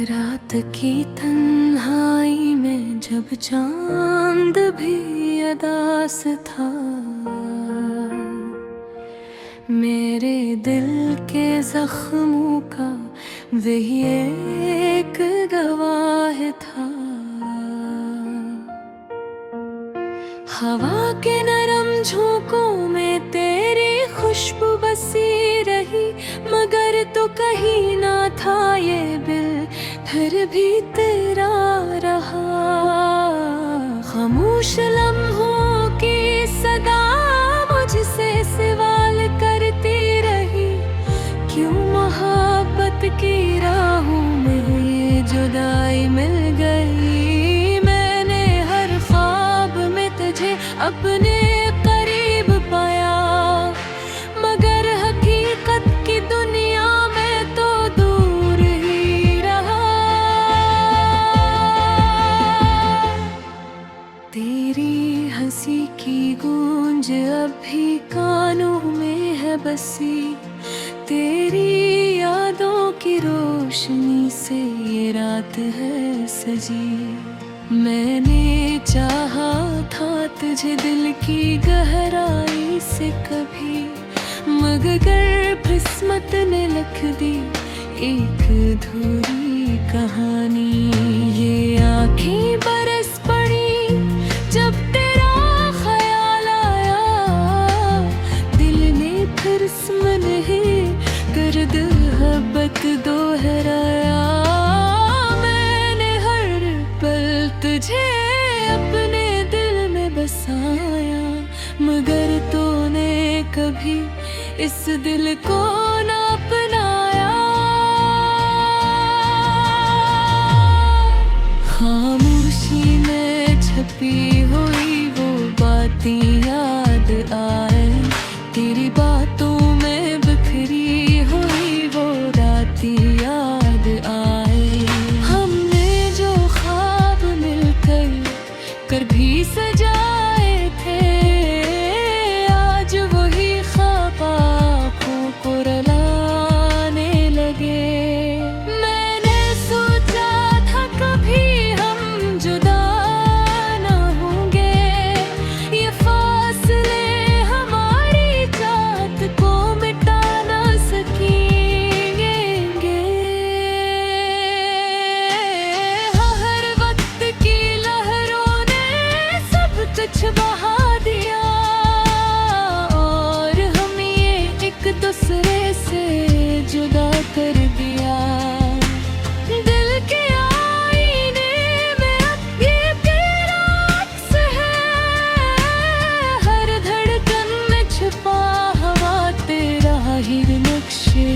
रात की तन्हाई में जब चांद भी अदास था, मेरे दिल के जख्मों का वही एक गवाह था। हवा के नरम झोंकों में तेरी खुशबू बसी रही, मगर तो कहीं ना था ये दिल, फिर भी तेरा रहा। खामोश लम्हों की सदा मुझसे सवाल करती रही, क्यों मोहब्बत की राहों में ये जुदाई मिल गई। मैंने हर ख्वाब में तुझे अपने करीब पाया, मगर हकीकत की दुनिया में तो दूर ही रहा। तेरी हंसी की गूंज अब भी कानों में है बसी, तेरी यादों की रोशनी से ये रात है सजी। मैंने चाहा था तुझे दिल की गहराई से कभी, मगर किस्मत ने लिख दी एक अधूरी कहानी। ये आँखें बरस पड़ी जब तेरा ख्याल आया, दिल ने फिर नहीं दर्द मोहब्बत दोहराया। मैंने हर पल तुझे अपने दिल में बसाया, मगर तूने कभी इस दिल को ना अपनाया। खामोशी में छपी हुई वो बातें याद आए, तेरी बातों में बिखरी हुई वो रातें याद आए। हमने जो ख्वाब मिलकर भी सजाए थे, आज वही ख्वाब आँखों को रुलाने लगे। मैंने सोचा था कभी हम जुदा न होंगे, ये फासले हमारी चाहत को मिटा ना सकेंगे। हर वक्त की लहरों ने सब कुछ बहा दिया, और हम ये एक दूसरे से जुदा कर दिया। दिल के आईने में अब ये तेरा अक्स है, हर धड़कन में छुपा हवा तेरा ही नक्शे।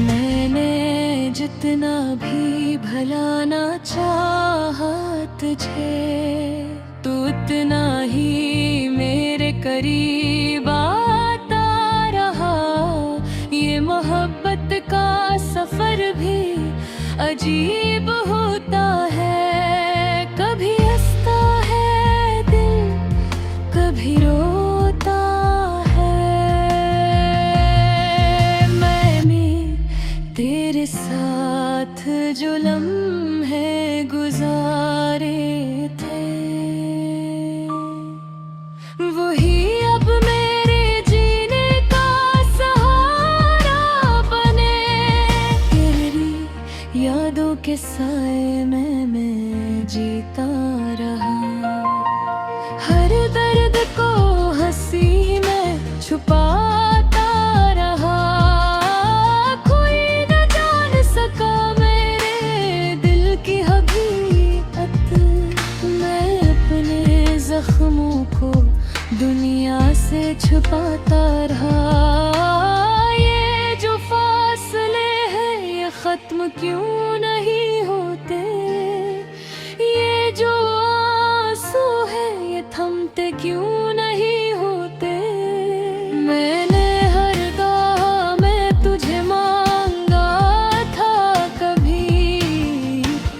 मैंने जितना भी भलाना चाहा तुझे, तू उतना ही मेरे करीब आता रहा। ये मोहब्बत का सफर भी अजीब होता है, कभी हंसता है दिल, कभी रोता है। मैंने तेरे साथ जो लम्हे गुजारे थे, वही अब मेरे जीने का सहारा बने। तेरी यादों के साए में मैं जीता रहा, हर दर्द को हंसी में छुपाता रहा। कोई न जान सका मेरे दिल की हकीकत, मैं अपने जख्मों को दुनिया से छुपाता रहा। ये जो फासले हैं ये खत्म क्यों नहीं होते, ये जो आंसू है ये थमते क्यों नहीं होते। मैंने हर गाह में तुझे मांगा था कभी,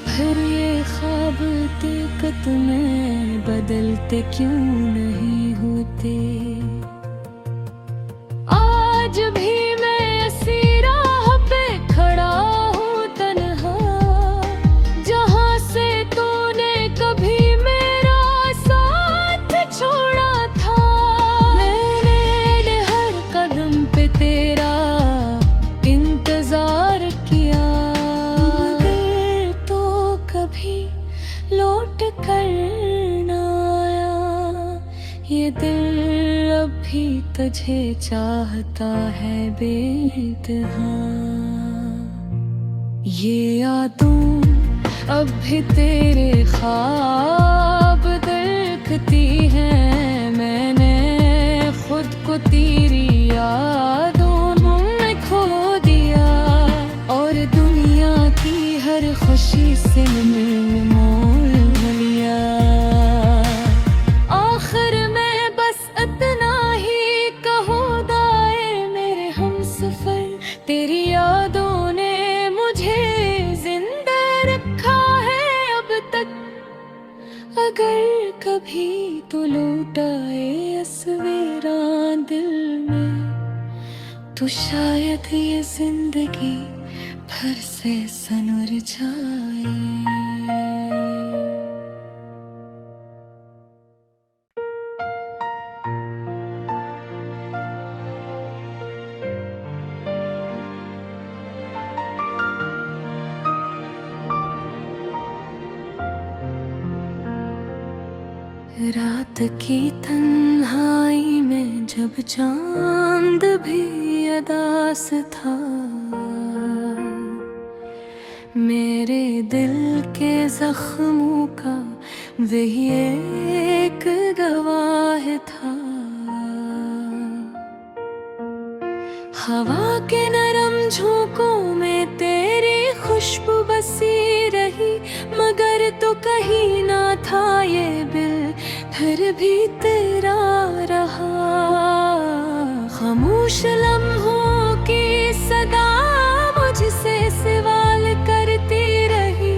फिर ये ख्वाब हकीकत में बदलते क्यों नहीं होते। आज भी मैं ऐसी राह पे खड़ा हूँ तन्हा, भी तुझे चाहता है बेइंतहा। ये यादों अब भी तेरे ख्वाब देखती हैं। मैंने खुद को तेरी यादों में खो दिया और दुनिया की हर खुशी से मोल लिया। आखिर में बस इतना ही कहूँ दाए मेरे हमसफर, तेरी यादों ने मुझे जिंदा रखा है अब तक। अगर कभी तो लौटाए तस्वीरां दिल में, तो शायद ये जिंदगी फिर से सनवर जाए। रात की तन्हाई में जब चांद भी अदास था, मेरे दिल के जख्मों का वही एक गवाह था। हवा के नरम झोंकों में तेरी खुशबू बसी रही, मगर तो कहीं ना था ये दिल, फिर भी तेरा रहा। खामोश लम्हों की सदा मुझसे सवाल करती रही,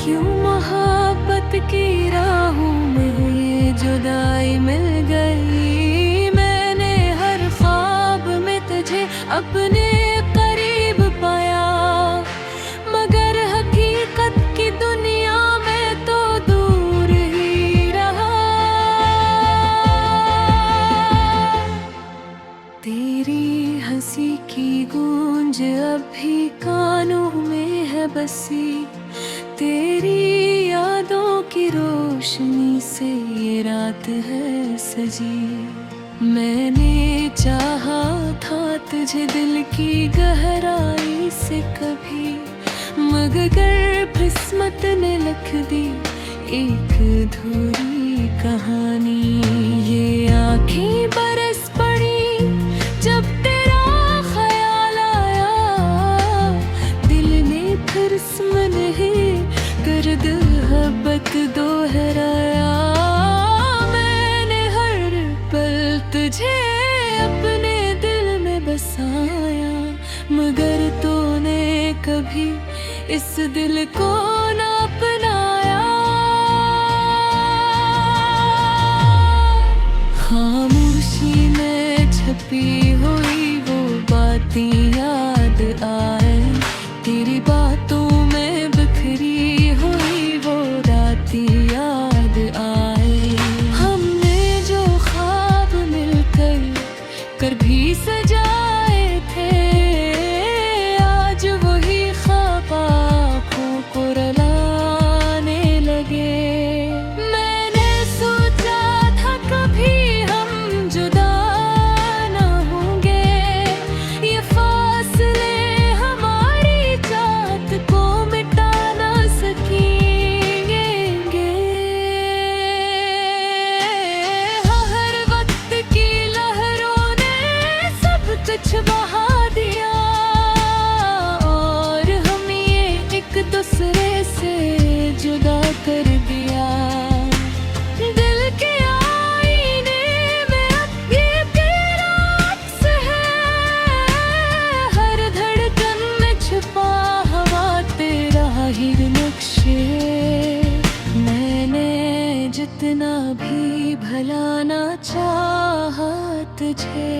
क्यों मोहब्बत की राहों में ये जुदाई मिल गई। मैंने हर ख्वाब में तुझे अपने करीब पाया, मगर हकीकत की दुनिया में तो दूर ही रहा। तेरी हंसी की गूंज अब भी कानों में है बसी, तेरी यादों की रोशनी से ये रात है सजी। मैंने चाहा था तुझे दिल की गहराई से कभी, मगर किस्मत ने लिख दी एक अधूरी कहानी। ये आँखें बरस पड़ी जब तेरा ख्याल आया, दिल ने फिर स्मन है गर्द मोहब्बत दोहराया। मैंने हर पल तुझे अपने दिल में बसाया, मगर तूने कभी इस दिल को ना अपनाया। खामोशी में छपी हुई वो बातें याद आए, तेरी बातों में बिखरी हुई वो रातें याद आए। हमने जो ख्वाब मिलकर कर भी सजाए थे, आज वही ख्वाब आँखों को रुलाने लगे। मैंने सोचा था कभी हम जुदा ना होंगे, ये फासले हमारी चाहत को मिटा ना सकेंगे। हर वक्त की लहरों ने सब कुछ बहा दिया, और हम ये एक दूसरे से जुदा कर दिया। दिल के आईने में अब ये तेरा अक्स है, हर धड़कन में छुपा हुआ तेरा ही नक्शे। मैंने जितना भी भलाना चाहा तुझे,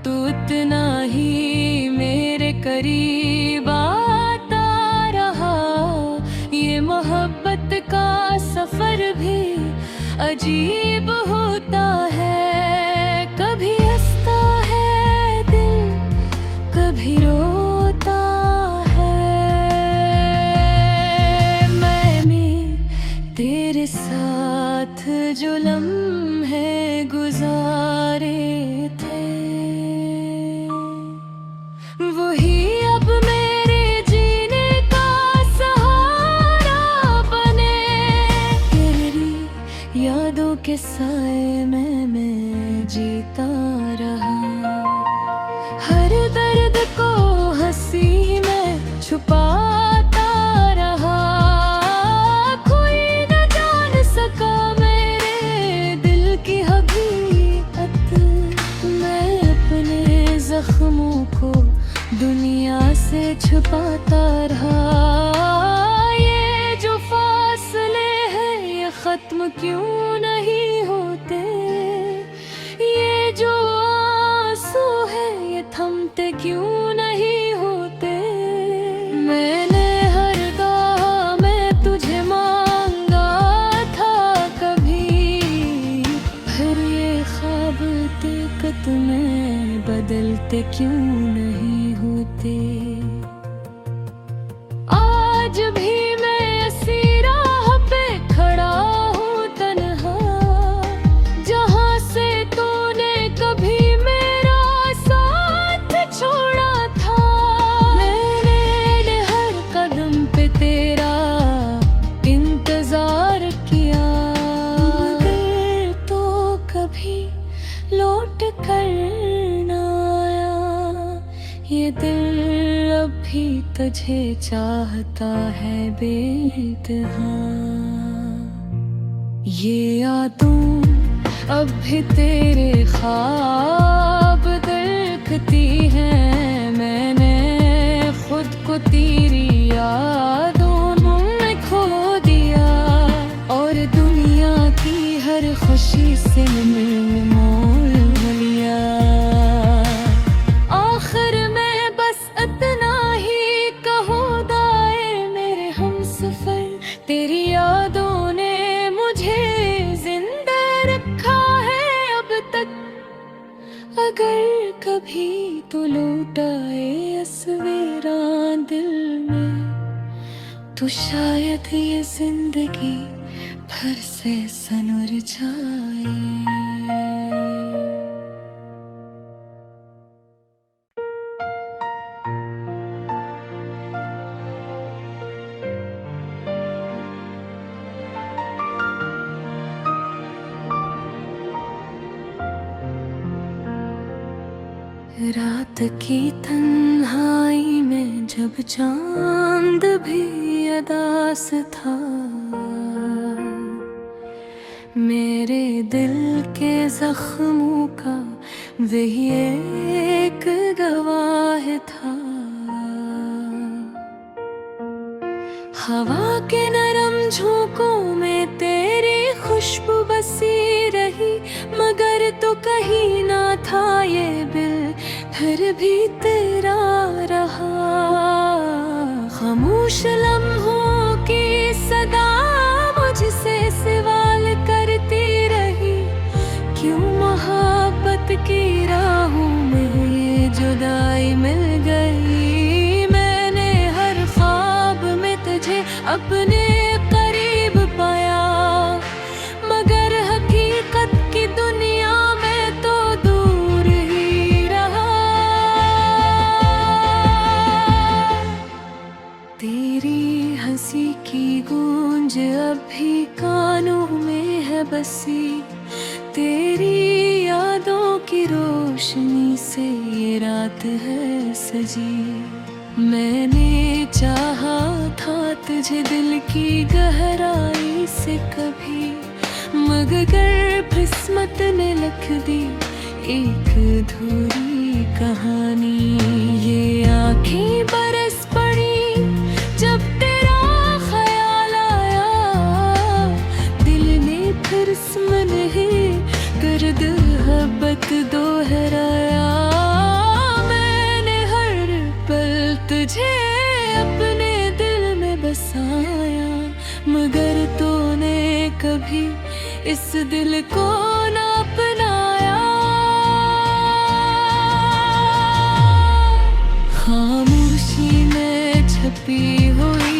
तू उतना ही मेरे करीब आता रहा। ये मोहब्बत का सफर भी अजीब होता है, कभी हंसता है दिल, कभी रोता है। मैंने तेरे साथ जो लम्हे गुजारे तुझे चाहता है बेइंतहा। ये यादों अब भी तेरे ख्वाब देखती हैं, मैंने खुद को तेरी यादों में खो दिया। और दुनिया की हर खुशी से मोल लिया। आखिर में बस इतना ही कहूँ दाए मेरे हमसफर, तेरी यादों ने मुझे जिंदा रखा है अब तक। अगर कभी तो लौटाए तस्वीरां दिल में, तो शायद ये जिंदगी फिर से सनवर जाए। रात की तन्हाई में जब चांद भी अदास था, मेरे दिल के जख्मों का वही एक गवाह था। हवा के नरम झोंकों में तेरी खुशबू बसी रही, मगर तो कहीं ना था ये दिल, फिर भी तेरा रहा। खामोश लम्हों की सदा मुझसे सवाल करती रही, क्यों मोहब्बत की राहों में ये जुदाई मिल गई। मैंने हर ख्वाब में तुझे अपने करीब पाया, मगर हकीकत की दुनिया में तो दूर ही रहा। तेरी हंसी की गूंज अब भी कानों में है बसी, तेरी यादों की रोशनी से ये रात है सजी। मैंने चाहा था तुझे दिल की गहराई से कभी, मगर किस्मत ने लिख दी एक अधूरी कहानी। ये आँखें बरस पड़ी जब तेरा ख्याल आया, दिल ने फिर नहीं दर्द मोहब्बत दोहराया। मैंने हर पल तुझे अपने दिल में बसाया, मगर तूने कभी इस दिल को ना अपनाया। खामोशी में छपी हुई